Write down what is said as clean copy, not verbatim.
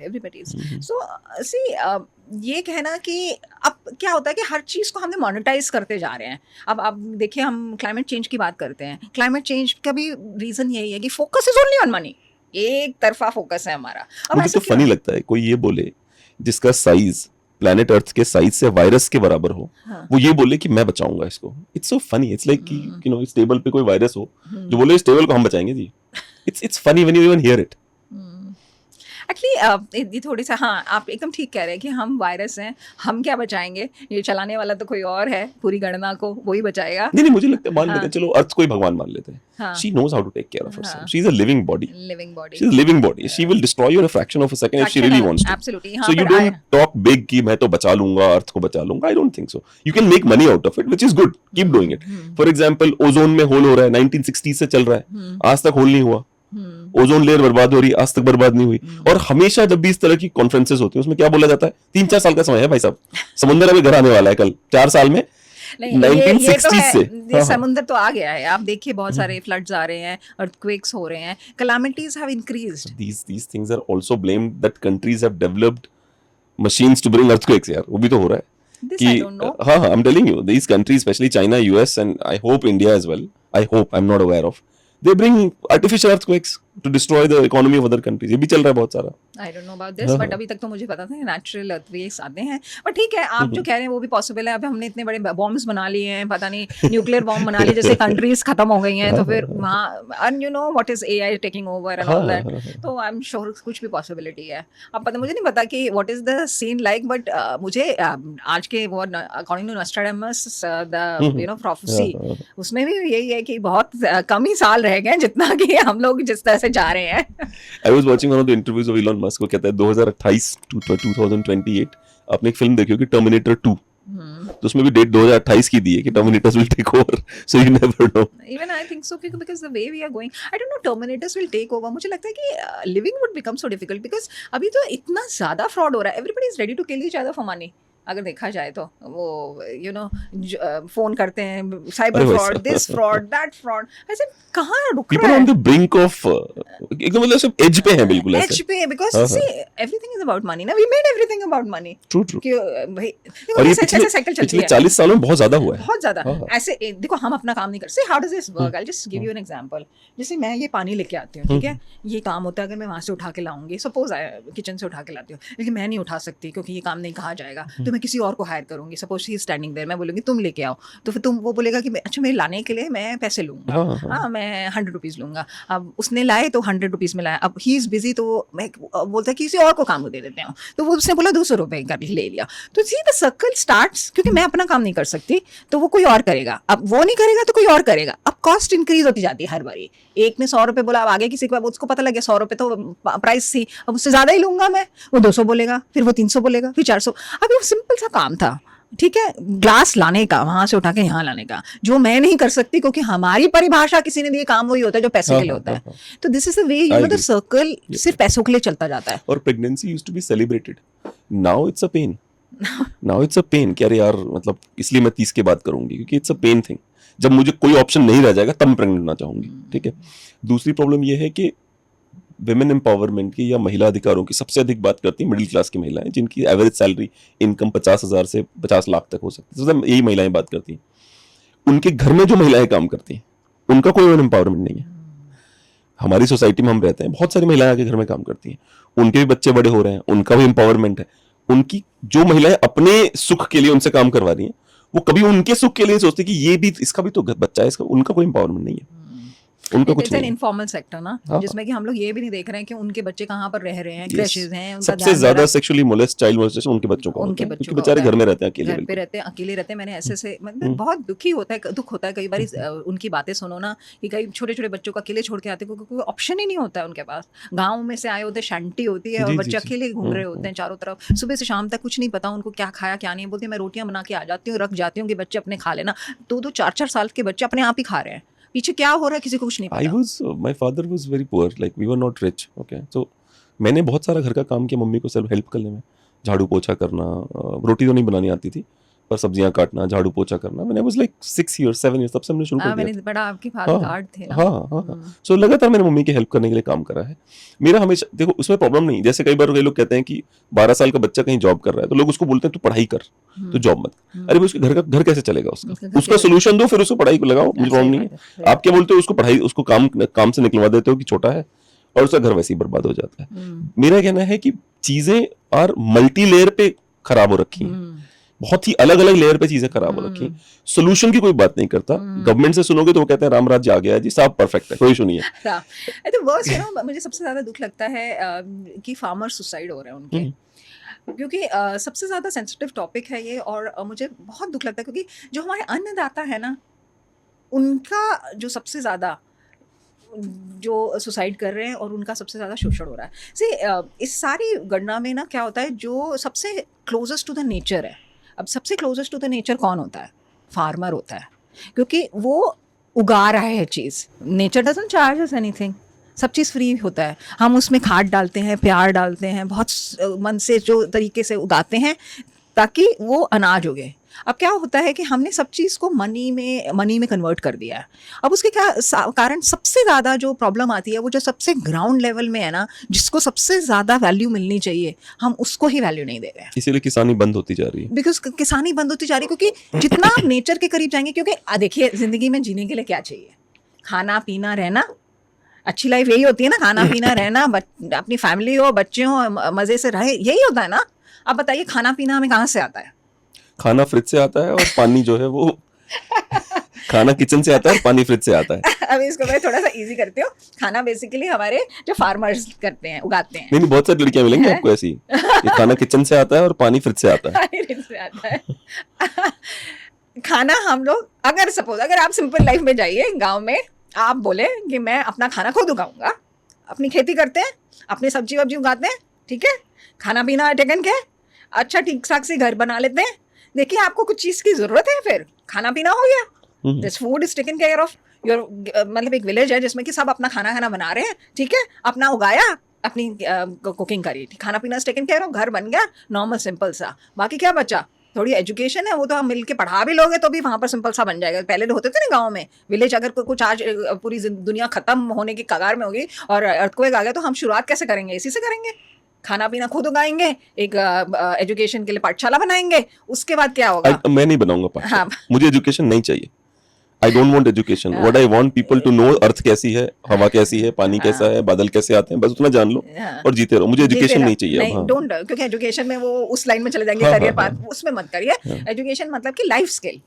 Everybody is. सो सी ये कहना कि अब क्या होता है कि हर चीज़ को हमने मोनेटाइज करते जा रहे हैं। अब देखिए, हम क्लाइमेट चेंज की बात करते हैं, क्लाइमेट चेंज का भी रीज़न यही है कि focus is only on money, एक तरफा फोकस है हमारा। अब मुझे ऐसा तो क्यों फनी है? लगता है कोई ये बोले जिसका साइज प्लैनेट अर्थ के साइज से वायरस के बराबर हो, हाँ। वो ये बोले कि मैं बचाऊंगा इसको। It's so funny, it's like कि यू नो इस टेबल पे कोई वायरस हो जो बोले इस टेबल को हम बचाएंगे जी। It's funny when you even hear it. Actually ये थोड़ी सा, हाँ आप एकदम ठीक कह रहे हैं कि हम वायरस हैं, हम क्या बचाएंगे, ये चलाने वाला तो कोई और है, पूरी गणना को वही बचाएगा। नहीं नहीं, मुझे लगता है मान हाँ। लेते हैं, चलो अर्थ को ही भगवान मान लेते हैं। हाँ। She knows how to take care of हाँ। Herself, she is a living body, living body, she is a living body, she will destroy you in a fraction of a second if she really wants to. Absolutely. So you don't talk big कि मैं तो बचा लूंगा, अर्थ को बचा लूंगा। I don't think so. You can make money out of it, which is good. Keep doing it. For example, ozone में whole हो रहा है, 1960 से चल रहा है, आज तक होल नहीं हुआ। ओजोन लेयर बर्बाद हो रही है, आज तक बर्बाद नहीं हुई। और हमेशा जब भी इस तरह की कॉन्फ्रेंसेस होती हैं उसमें क्या बोला जाता है, 3-4 साल का समय है भाई साहब, समुद्र अभी घर आने वाला है कल 4 साल में। नहीं, ये तो 1960 है, से ये समुंदर तो आ गया है। आप देखिए बहुत सारे फ्लड्स आ रहे हैं, अर्थक्वेक्स हो रहे हैं, calamities have increased. These things are also blamed that countries have developed machines to bring earthquakes यार, वो भी तो हो रहा है। This I don't know. हाँ हाँ, I'm telling you, these countries, especially China, US, and I hope India as well. I hope, I'm not aware of. They bring artificial earthquakes to destroy the economy of other countries. ये भी चल रहा है बहुत सारा। I don't know about this, but अभी तक तो मुझे पता था नेचुरल अर्थक्वेक्स आते हैं। पर ठीक है, आप जो कह रहे हैं वो भी पॉसिबल है। अभी हमने इतने बड़े बॉम्ब्स बना लिए हैं, पता नहीं न्यूक्लियर बॉम्ब बना लिए, जैसे कंट्रीज खत्म हो गई हैं, तो फिर वहाँ, and you know what is AI taking over and all that, तो आई एम श्योर कुछ भी पॉसिबिलिटी है। अब पता मुझे नहीं पता कि what is the scene like, but मुझे आज के वो according to Nostradamus the you know prophecy, उसमें भी यही है कि बहुत कम ही साल रह गए जितना कि हम लोग जिस तरह से जा रहे हैं। I was watching one of the interviews of Elon Musk, वो कहता है 2028 to 2028 आपने एक फिल्म देखी होगी टर्मिनेटर 2, तो उसमें भी डेट 2028 की दी है कि terminators will take over, so you never know. Even I think so, because the way we are going, I don't know, Terminators will take over. मुझे लगता है कि living would become so difficult because अभी तो इतना ज़्यादा fraud हो रहा है, everybody is ready to kill each other for money. अगर देखा जाए तो वो यू नो फोन करते हैं, cyber fraud, this fraud, that fraud, ऐसे कहाँ रुक रहा है? People on the brink of एकदम मतलब सब एज पे हैं, बिल्कुल ऐसे। एज पे, because see everything is about money ना, we made everything about money। True true। कि भाई और ये ऐसे साइकिल चलती पिछले है 40 सालों में बहुत ज्यादा हुआ है, बहुत ज्यादा। ऐसे देखो, हम अपना काम नहीं कर सकते। How does this work? I just give you an example. जैसे मैं ये पानी लेके आती हूँ, ठीक है, ये काम होता है अगर मैं वहां से उठा के लाऊंगी, सपोज किचन से उठा के लाती हूँ, लेकिन मैं नहीं उठा सकती क्योंकि ये काम नहीं कहा जाएगा, तो मैं किसी और को हायर करूंगी। सपोज ही स्टैंडिंग देयर, मैं बोलूंगी तुम लेके आओ, तो फिर तुम, वो बोलेगा कि अच्छा मेरे लाने के लिए मैं पैसे लूंगा, हाँ मैं 100 रुपीज़ लूंगा। अब उसने लाए तो 100 रुपीज़ में लाया, अब ही इज बिजी, तो मैं बोलता है कि किसी और को काम दे देते हैं, तो वो उसने बोला 200 रुपये कर ले लिया। तो सी द सर्कल स्टार्ट्स, क्योंकि मैं अपना काम नहीं कर सकती तो वो कोई और करेगा, अब वो नहीं करेगा तो कोई और करेगा। अब कॉस्ट इंक्रीज होती जाती है हर बारी। एक ने 100 रुपये बोला, अब आगे किसी को, उसको पता लग गया 100 रुपये तो प्राइस थी, अब उससे ज़्यादा ही लूंगा मैं, वो 200 बोलेगा, फिर वो 300 बोलेगा, फिर 400। अब ये सिंपल सा काम था, ठीक है, ग्लास लाने का, वहां से उठा के यहाँ लाने का, जो मैं नहीं कर सकती क्योंकि हमारी परिभाषा किसी ने दी, काम वही होता है जो पैसे के लिए होता है। तो this is the way, you know, the circle सिर्फ पैसों के लिए चलता जाता है। और pregnancy used to be celebrated, now it's a pain. Now it's a pain कि अरे यार, मतलब इसलिए मैं 30 के बाद करूंगी क्योंकि इट्स अ पेन थिंग। जब मुझे कोई ऑप्शन नहीं रह जाएगा तब मैं प्रेग्नेंट होना चाहूंगी, ठीक है। दूसरी प्रॉब्लम ये है कि विमेन एम्पावरमेंट की या महिला अधिकारों की सबसे अधिक बात करती हैं मिडिल क्लास की महिलाएं, जिनकी एवरेज सैलरी इनकम 50,000 से 50 लाख तक हो सकती है, सबसे यही महिलाएं बात करती हैं। उनके घर में जो महिलाएं काम करती हैं उनका कोई वुमेन एम्पावरमेंट नहीं है। हमारी सोसाइटी में हम रहते हैं, बहुत सारी महिलाएं आके घर में काम करती हैं, उनके भी बच्चे बड़े हो रहे हैं, उनका भी एम्पावरमेंट है। उनकी जो महिलाएं अपने सुख के लिए उनसे काम करवा रही हैं, वो कभी उनके सुख के लिए सोचती कि ये भी, इसका भी तो बच्चा है, इसका, उनका कोई एम्पावरमेंट नहीं है, उनका कुछ नहीं। इनफॉर्मल सेक्टर ना, जिसमें कि हम लोग ये भी नहीं देख रहे हैं कि उनके बच्चे कहाँ पर रह रहे हैं, क्रैशेस हैं, उनका सबसे ज्यादा सेक्सुअली मोलेस्ट, चाइल्ड मोलेस्टेशन उनके बच्चों का, उनके बच्चों क्योंकि बेचारे घर में रहते हैं, अकेले घर पे रहते हैं, अकेले रहते हैं। मैंने ऐसे मतलब बहुत दुखी होता है, दुख होता है कई बार उनकी बातें सुनो ना, कि कई छोटे छोटे बच्चों को अकेले छोड़ के आते हैं, क्योंकि कोई ऑप्शन ही नहीं होता है उनके पास। गाँव में से आए होते, शांति होती है और बच्चे अकेले घूम रहे होते हैं चारों तरफ, सुबह से शाम तक कुछ नहीं पता उनको क्या खाया क्या नहीं। बोलते मैं रोटियां बना के आ जाती हूँ, रख जाती हूँ कि बच्चे अपने खा लेना। 2-2, 4-4 साल के बच्चे अपने आप ही खा रहे हैं, पीछे क्या हो रहा है किसी को कुछ नहीं पता। My father was very poor, like we were not rich, okay? So मैंने बहुत सारा घर का काम किया मम्मी को, सिर्फ हेल्प करने में, झाड़ू पोछा करना, रोटी तो नहीं बनानी आती थी, और सब्जियां काटना, झाड़ू पोछा करना। मैंने वाज लाइक 6 इयर्स 7 इयर्स तब से हमने शुरू कर मैंने दिया। बड़ा आपके फादर हाँ, गार्ड थे ना। हाँ। सो लगातार मैंने मम्मी की हेल्प करने के लिए काम करा है। मेरा हमेशा देखो उसमें प्रॉब्लम नहीं, जैसे कई बार कई लोग कहते हैं कि 12 साल का बच्चा कहीं जॉब कर रहा है तो लोग उसको बोलते हैं तू पढ़ाई कर, तू जॉब मत। अरे भाई उसके घर कैसे चलेगा उसका सोल्यूशन दो, फिर उसको पढ़ाई को लगाओ, मुझे प्रॉब्लम नहीं है। आप क्या बोलते हो उसको पढ़ाई, उसको काम से निकलवा देते हो कि छोटा है, और उसका घर वैसे ही बर्बाद हो जाता है। मेरा कहना है कि चीजें और मल्टी लेयर पे खराब हो रखी हैं, बहुत ही अलग अलग लेयर पे चीजें खराब हो रखी हैं। सोल्यूशन की कोई बात नहीं करता, गवर्नमेंट से सुनोगे तो वो कहते हैं राम राज्य आ गया है जी, सब परफेक्ट है, कोई इशू नहीं है। तो वर्स्ट मुझे सबसे ज्यादा दुख लगता है कि फार्मर सुसाइड हो रहे हैं उनके, क्योंकि सबसे ज़्यादा सेंसिटिव टॉपिक है ये। और मुझे बहुत दुख लगता है क्योंकि जो हमारे अन्नदाता है ना, उनका जो सबसे ज़्यादा जो सुसाइड कर रहे हैं और उनका सबसे ज़्यादा शोषण हो रहा है। इस सारी गणना में ना क्या होता है, जो सबसे क्लोजेस्ट टू द नेचर है, अब सबसे क्लोजेस्ट टू द नेचर कौन होता है? फार्मर होता है, क्योंकि वो उगा रहा है चीज़। Nature doesn't charge us anything, सब चीज़ फ्री होता है। हम उसमें खाद डालते हैं, प्यार डालते हैं, बहुत मन से जो तरीके से उगाते हैं ताकि वो अनाज उगे। अब क्या होता है कि हमने सब चीज़ को मनी में कन्वर्ट कर दिया है। अब उसके क्या कारण सबसे ज़्यादा जो प्रॉब्लम आती है, वो जो सबसे ग्राउंड लेवल में है ना, जिसको सबसे ज़्यादा वैल्यू मिलनी चाहिए, हम उसको ही वैल्यू नहीं दे रहे हैं। इसीलिए किसानी बंद होती जा रही है। बिकॉज किसानी बंद होती जा रही है, क्योंकि जितना आप नेचर के करीब जाएंगे, क्योंकि देखिए ज़िंदगी में जीने के लिए क्या चाहिए? खाना पीना रहना। अच्छी लाइफ यही होती है ना, खाना पीना रहना, अपनी फैमिली हो, बच्चे हो, मज़े से रहे, यही होता है ना। अब बताइए खाना पीना हमें कहाँ से आता है? खाना फ्रिज से आता है और पानी जो है वो खाना किचन से आता है और पानी फ्रिज से आता है। अब इसको मैं थोड़ा सा इजी करती हूँ। खाना बेसिकली हमारे जो फार्मर्स करते हैं, उगाते हैं। नहीं, बहुत सारी लड़कियां मिलेंगी आपको ऐसी, ये खाना किचन से आता है और पानी फ्रिज से आता है। पानी फ्रिज से आता है। खाना हम लोग, अगर आप सिंपल लाइफ में जाइए, गाँव में आप बोले कि मैं अपना खाना खुद उगाऊंगा, अपनी खेती करते हैं, अपनी सब्जी वब्जी उगाते हैं, ठीक है, खाना पीना टेकन के, अच्छा ठीक ठाक से घर बना लेते हैं। देखिए आपको कुछ चीज़ की ज़रूरत है, फिर खाना पीना हो गया, this food is taken care of your. मतलब एक विलेज है जिसमें कि सब अपना खाना बना रहे हैं, ठीक है, अपना उगाया, अपनी कुकिंग करी, खाना पीना इज टेकन केयर ऑफ, घर बन गया, नॉर्मल सिंपल सा। बाकी क्या बचा? थोड़ी एजुकेशन है, वो तो हम मिलके पढ़ा भी लोगे तो भी वहाँ पर सिंपल सा बन जाएगा। पहले होते थे ना गाँव में विलेज, अगर कुछ आज पूरी दुनिया खत्म होने की कगार में होगी और अर्थक्वेक आ गया तो हम शुरुआत कैसे करेंगे? इसी से करेंगे। खाना पीना खुद उगाएंगे, एक एजुकेशन के लिए पाठशाला बनाएंगे, उसके बाद क्या होगा? मैं नहीं बनाऊंगा पाठशाला, मुझे एजुकेशन नहीं चाहिए। I don't want education, what I want people to know, earth कैसी है, हवा कैसी है, पानी कैसा है, बादल कैसे आते हैं, बस उतना जान लो और जीते रहो। मुझे एजुकेशन नहीं चाहिए। नहीं, डोंट, क्योंकि एजुकेशन में वो उस लाइन में चले जाएंगे, करियर पाथ, उसमें मत करिए। एजुकेशन मतलब कि लाइफ स्किल।